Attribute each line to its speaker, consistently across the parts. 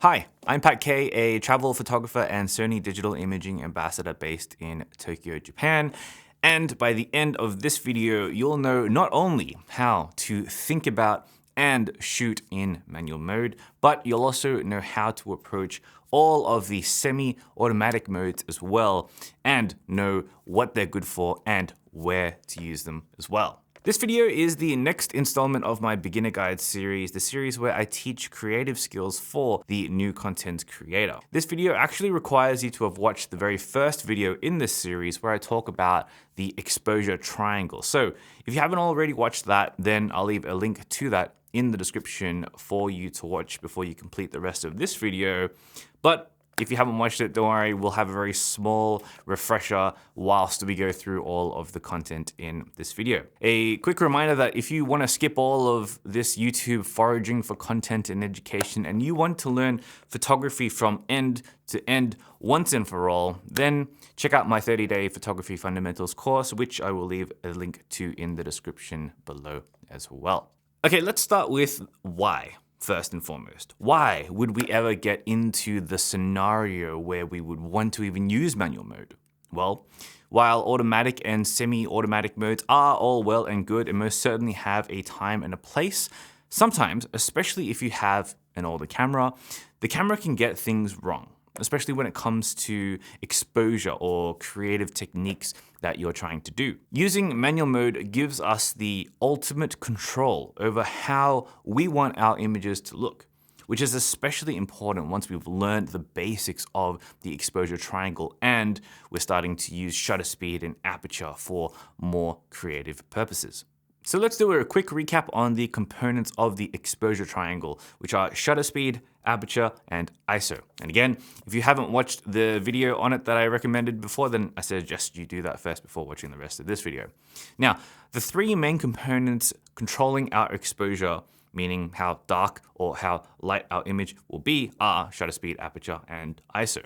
Speaker 1: Hi, I'm Pat Kay, a travel photographer and Sony digital imaging ambassador based in Tokyo, Japan. And by the end of this video, you'll know not only how to think about and shoot in manual mode, but you'll also know how to approach all of the semi-automatic modes as well, and know what they're good for and where to use them as well. This video is the next installment of my beginner guide series, the series where I teach creative skills for the new content creator. This video actually requires you to have watched the very first video in this series where I talk about the exposure triangle. So if you haven't already watched that, then I'll leave a link to that in the description for you to watch before you complete the rest of this video. But if you haven't watched it, don't worry, we'll have a very small refresher whilst we go through all of the content in this video. A quick reminder that if you want to skip all of this YouTube foraging for content and education and you want to learn photography from end to end once and for all, then check out my 30-day photography fundamentals course, which I will leave a link to in the description below as well. Okay, let's start with why. First and foremost, why would we ever get into the scenario where we would want to even use manual mode? Well, while automatic and semi-automatic modes are all well and good and most certainly have a time and a place, sometimes, especially if you have an older camera, the camera can get things wrong, especially when it comes to exposure or creative techniques that you're trying to do. Using manual mode gives us the ultimate control over how we want our images to look, which is especially important once we've learned the basics of the exposure triangle and we're starting to use shutter speed and aperture for more creative purposes. So let's do a quick recap on the components of the exposure triangle, which are shutter speed, aperture, and ISO. And again, if you haven't watched the video on it that I recommended before, then I suggest you do that first before watching the rest of this video. Now, the three main components controlling our exposure, meaning how dark or how light our image will be, are shutter speed, aperture, and ISO.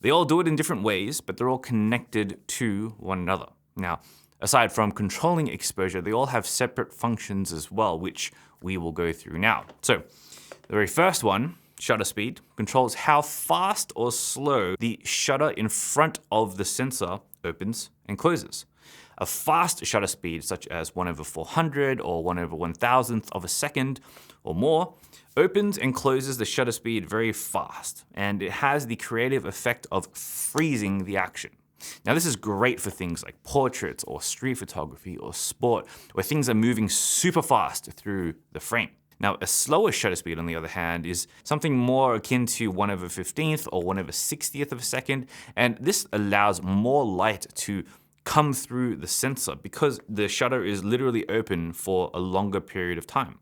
Speaker 1: They all do it in different ways, but they're all connected to one another. Now, aside from controlling exposure, they all have separate functions as well, which we will go through now. So the very first one, shutter speed, controls how fast or slow the shutter in front of the sensor opens and closes. A fast shutter speed, such as 1/400 or 1/1000th of a second or more, opens and closes the shutter speed very fast, and it has the creative effect of freezing the action. Now, this is great for things like portraits or street photography or sport, where things are moving super fast through the frame. Now, a slower shutter speed, on the other hand, is something more akin to 1/15th or 1/60th of a second, and this allows more light to come through the sensor because the shutter is literally open for a longer period of time.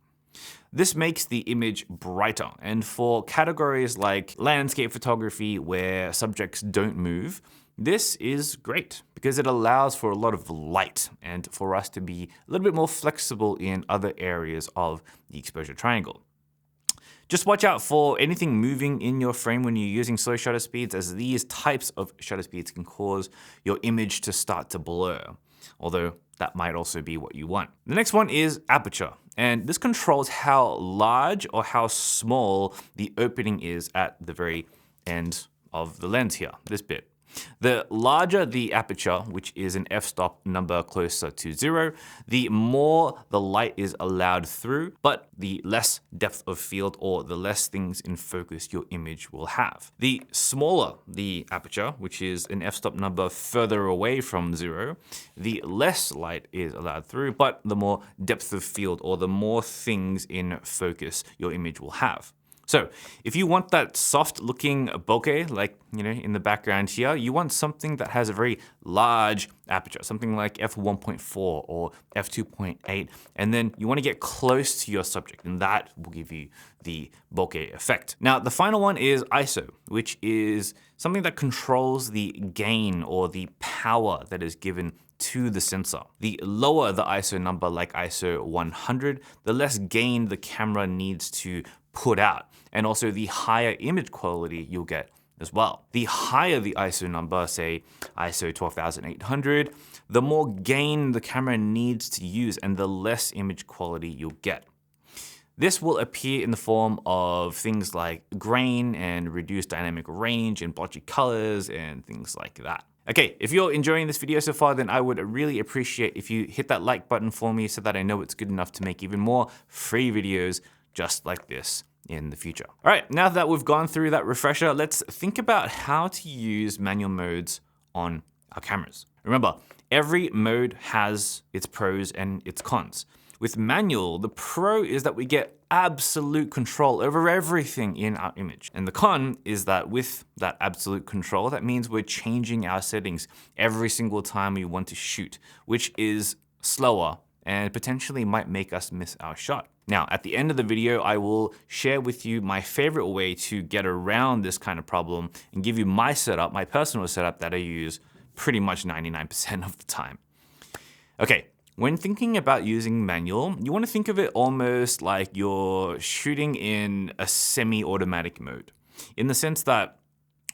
Speaker 1: This makes the image brighter, and for categories like landscape photography where subjects don't move, this is great because it allows for a lot of light and for us to be a little bit more flexible in other areas of the exposure triangle. Just watch out for anything moving in your frame when you're using slow shutter speeds, as these types of shutter speeds can cause your image to start to blur, although that might also be what you want. The next one is aperture, and this controls how large or how small the opening is at the very end of the lens here, this bit. The larger the aperture, which is an f-stop number closer to 0, the more the light is allowed through, but the less depth of field or the less things in focus your image will have. The smaller the aperture, which is an f-stop number further away from 0, the less light is allowed through, but the more depth of field or the more things in focus your image will have. So if you want that soft looking bokeh, like, in the background here, you want something that has a very large aperture, something like f1.4 or f2.8, and then you want to get close to your subject, and that will give you the bokeh effect. Now, the final one is ISO, which is something that controls the gain or the power that is given to the sensor. The lower the ISO number, like ISO 100, the less gain the camera needs to put out, and also the higher image quality you'll get as well. The higher the ISO number, say ISO 12800, the more gain the camera needs to use and the less image quality you'll get. This will appear in the form of things like grain and reduced dynamic range and blotchy colors and things like that. Okay, if you're enjoying this video so far, then I would really appreciate if you hit that like button for me so that I know it's good enough to make even more free videos just like this in the future. All right, now that we've gone through that refresher, let's think about how to use manual modes on our cameras. Remember, every mode has its pros and its cons. With manual, the pro is that we get absolute control over everything in our image. And the con is that with that absolute control, that means we're changing our settings every single time we want to shoot, which is slower and potentially might make us miss our shot. Now, at the end of the video, I will share with you my favorite way to get around this kind of problem and give you my setup, my personal setup that I use pretty much 99% of the time. Okay. When thinking about using manual, you want to think of it almost like you're shooting in a semi-automatic mode, in the sense that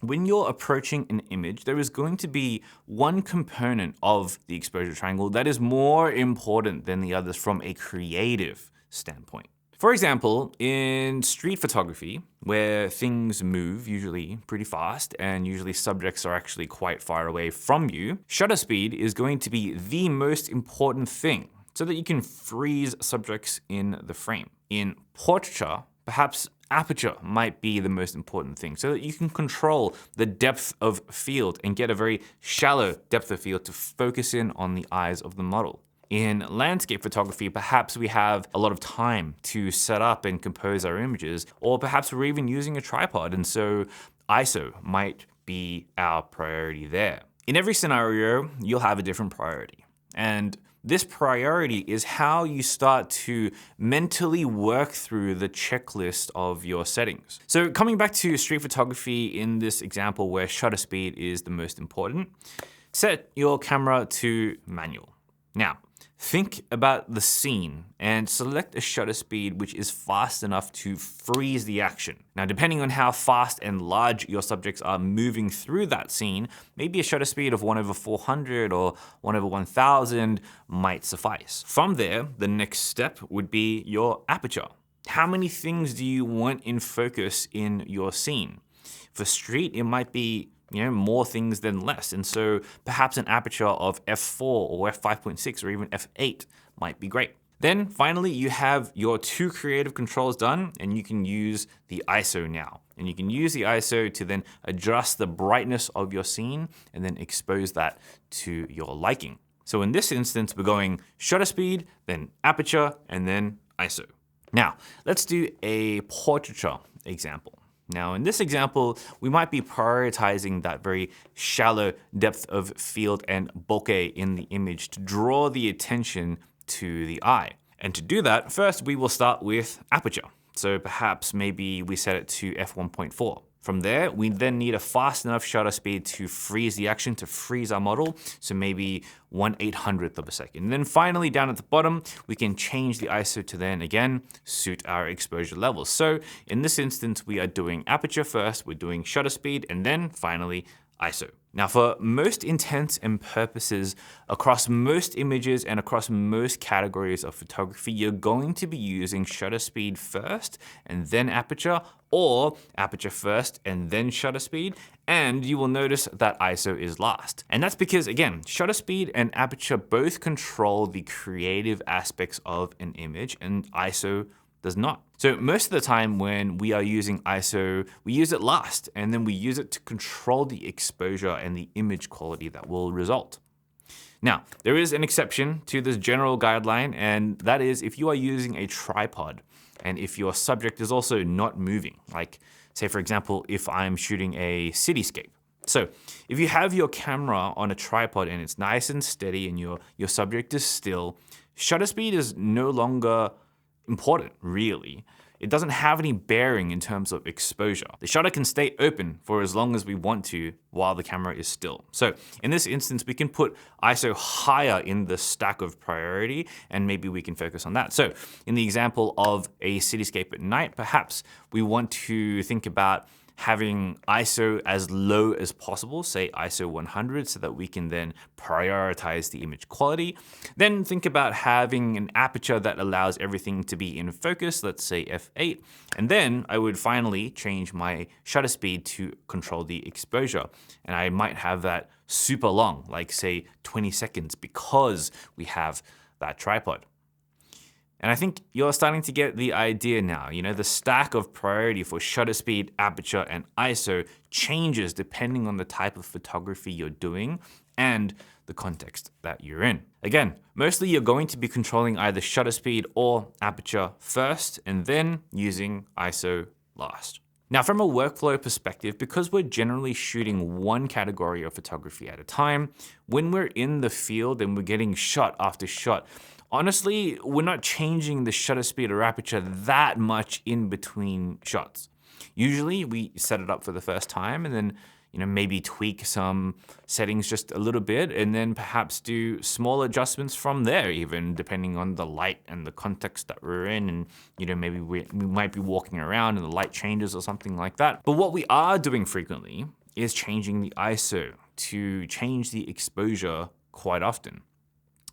Speaker 1: when you're approaching an image, there is going to be one component of the exposure triangle that is more important than the others from a creative standpoint. For example, in street photography, where things move usually pretty fast and usually subjects are actually quite far away from you, shutter speed is going to be the most important thing so that you can freeze subjects in the frame. In portraiture, perhaps aperture might be the most important thing so that you can control the depth of field and get a very shallow depth of field to focus in on the eyes of the model. In landscape photography, perhaps we have a lot of time to set up and compose our images, or perhaps we're even using a tripod, and so ISO might be our priority there. In every scenario, you'll have a different priority. And this priority is how you start to mentally work through the checklist of your settings. So coming back to street photography in this example where shutter speed is the most important, set your camera to manual. Now, think about the scene and select a shutter speed which is fast enough to freeze the action. Now, depending on how fast and large your subjects are moving through that scene, maybe a shutter speed of 1/400 or 1/1000 might suffice. From there, the next step would be your aperture. How many things do you want in focus in your scene? For street, it might be more things than less. And so perhaps an aperture of f4 or f5.6 or even f8 might be great. Then finally, you have your two creative controls done and you can use the ISO now. And you can use the ISO to then adjust the brightness of your scene and then expose that to your liking. So in this instance, we're going shutter speed, then aperture, and then ISO. Now, let's do a portraiture example. Now, in this example, we might be prioritizing that very shallow depth of field and bokeh in the image to draw the attention to the eye. And to do that, first we will start with aperture. So perhaps maybe we set it to f1.4. From there, we then need a fast enough shutter speed to freeze the action, to freeze our model. So maybe 1/800th of a second. And then finally, down at the bottom, we can change the ISO to then again suit our exposure levels. So in this instance, we are doing aperture first, we're doing shutter speed, and then finally ISO. Now, for most intents and purposes, across most images and across most categories of photography, you're going to be using shutter speed first and then aperture, or aperture first and then shutter speed, and you will notice that ISO is last. And that's because, again, shutter speed and aperture both control the creative aspects of an image, and ISO does not. So most of the time when we are using ISO, we use it last, and then we use it to control the exposure and the image quality that will result. Now, there is an exception to this general guideline, and that is if you are using a tripod and if your subject is also not moving, like say for example, if I'm shooting a cityscape. So if you have your camera on a tripod and it's nice and steady and your subject is still, shutter speed is no longer important, really. It doesn't have any bearing in terms of exposure. The shutter can stay open for as long as we want to while the camera is still. So in this instance, we can put ISO higher in the stack of priority, and maybe we can focus on that. So in the example of a cityscape at night, perhaps we want to think about having ISO as low as possible, say ISO 100, so that we can then prioritize the image quality. Then think about having an aperture that allows everything to be in focus, let's say f8. And then I would finally change my shutter speed to control the exposure. And I might have that super long, like say 20 seconds, because we have that tripod. And I think you're starting to get the idea now. The stack of priority for shutter speed, aperture, and ISO changes depending on the type of photography you're doing and the context that you're in. Again, mostly you're going to be controlling either shutter speed or aperture first, and then using ISO last. Now, from a workflow perspective, because we're generally shooting one category of photography at a time, when we're in the field and we're getting shot after shot, honestly, we're not changing the shutter speed or aperture that much in between shots. Usually we set it up for the first time and then maybe tweak some settings just a little bit, and then perhaps do small adjustments from there, even depending on the light and the context that we're in. And maybe we might be walking around and the light changes or something like that. But what we are doing frequently is changing the ISO to change the exposure quite often.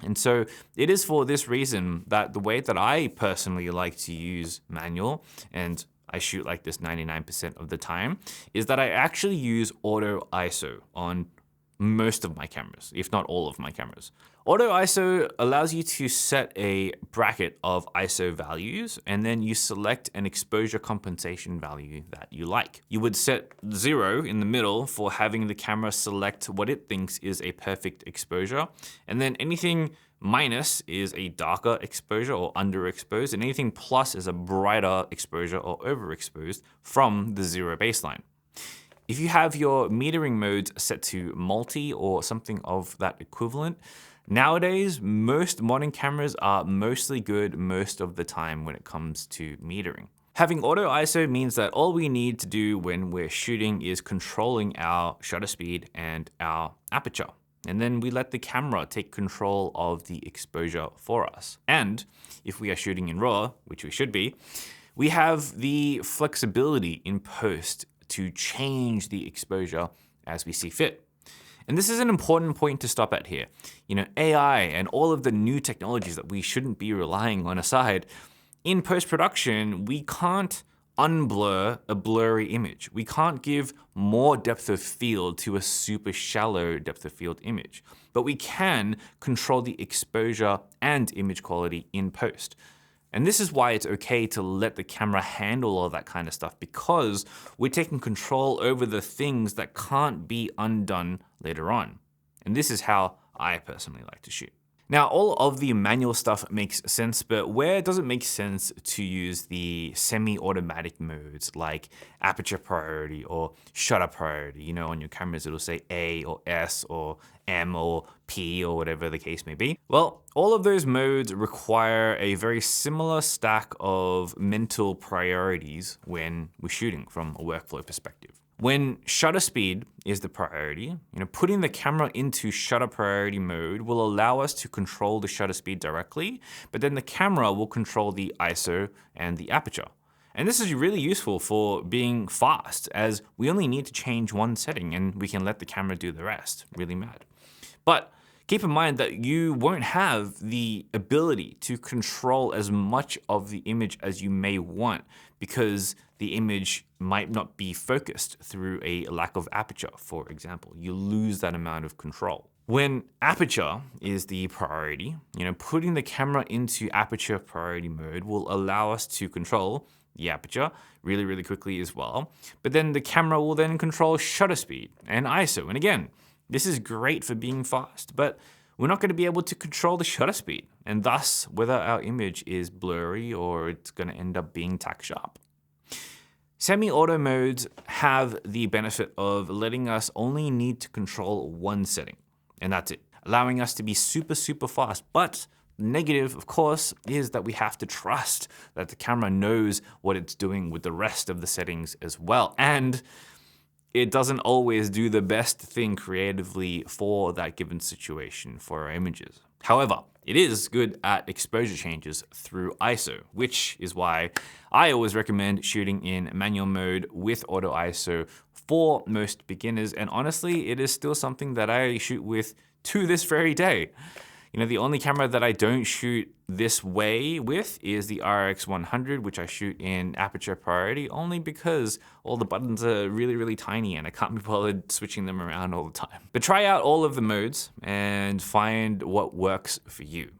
Speaker 1: And so it is for this reason that the way that I personally like to use manual, and I shoot like this 99% of the time, is that I actually use auto ISO on most of my cameras, if not all of my cameras. Auto ISO allows you to set a bracket of ISO values, and then you select an exposure compensation value that you like. You would set 0 in the middle for having the camera select what it thinks is a perfect exposure, and then anything minus is a darker exposure or underexposed, and anything plus is a brighter exposure or overexposed from the 0 baseline. If you have your metering modes set to multi or something of that equivalent, nowadays, most modern cameras are mostly good most of the time when it comes to metering. Having auto ISO means that all we need to do when we're shooting is controlling our shutter speed and our aperture. And then we let the camera take control of the exposure for us. And if we are shooting in RAW, which we should be, we have the flexibility in post to change the exposure as we see fit. And this is an important point to stop at here. AI and all of the new technologies that we shouldn't be relying on aside, in post-production, we can't unblur a blurry image. We can't give more depth of field to a super shallow depth of field image, but we can control the exposure and image quality in post. And this is why it's okay to let the camera handle all that kind of stuff, because we're taking control over the things that can't be undone later on. And this is how I personally like to shoot. Now, all of the manual stuff makes sense, but where does it make sense to use the semi-automatic modes like aperture priority or shutter priority? On your cameras, it'll say A or S or M or P or whatever the case may be. Well, all of those modes require a very similar stack of mental priorities when we're shooting from a workflow perspective. When shutter speed is the priority, putting the camera into shutter priority mode will allow us to control the shutter speed directly, but then the camera will control the ISO and the aperture. And this is really useful for being fast, as we only need to change one setting and we can let the camera do the rest. Really mad. But keep in mind that you won't have the ability to control as much of the image as you may want, because the image might not be focused through a lack of aperture, for example. You lose that amount of control. When aperture is the priority, putting the camera into aperture priority mode will allow us to control the aperture really, really quickly as well. But then the camera will then control shutter speed and ISO. And again, this is great for being fast, but we're not going to be able to control the shutter speed, and thus whether our image is blurry or it's going to end up being tack sharp. Semi-auto modes have the benefit of letting us only need to control one setting, and that's it, allowing us to be super, super fast. But the negative, of course, is that we have to trust that the camera knows what it's doing with the rest of the settings as well. And it doesn't always do the best thing creatively for that given situation for our images. However, it is good at exposure changes through ISO, which is why I always recommend shooting in manual mode with auto ISO for most beginners. And honestly, it is still something that I shoot with to this very day. You know, the only camera that I don't shoot this way with is the RX 100, which I shoot in aperture priority only because all the buttons are really, really tiny and I can't be bothered switching them around all the time. But try out all of the modes and find what works for you.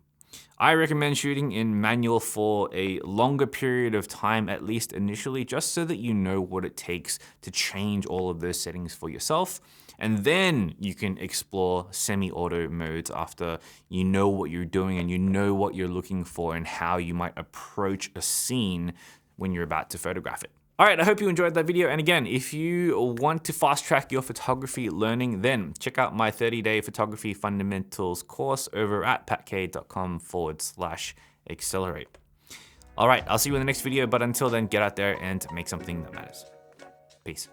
Speaker 1: I recommend shooting in manual for a longer period of time, at least initially, just so that you know what it takes to change all of those settings for yourself. And then you can explore semi-auto modes after you know what you're doing and you know what you're looking for and how you might approach a scene when you're about to photograph it. All right, I hope you enjoyed that video. And again, if you want to fast track your photography learning, then check out my 30-day photography fundamentals course over at patkay.com/accelerate. All right, I'll see you in the next video, but until then, get out there and make something that matters. Peace.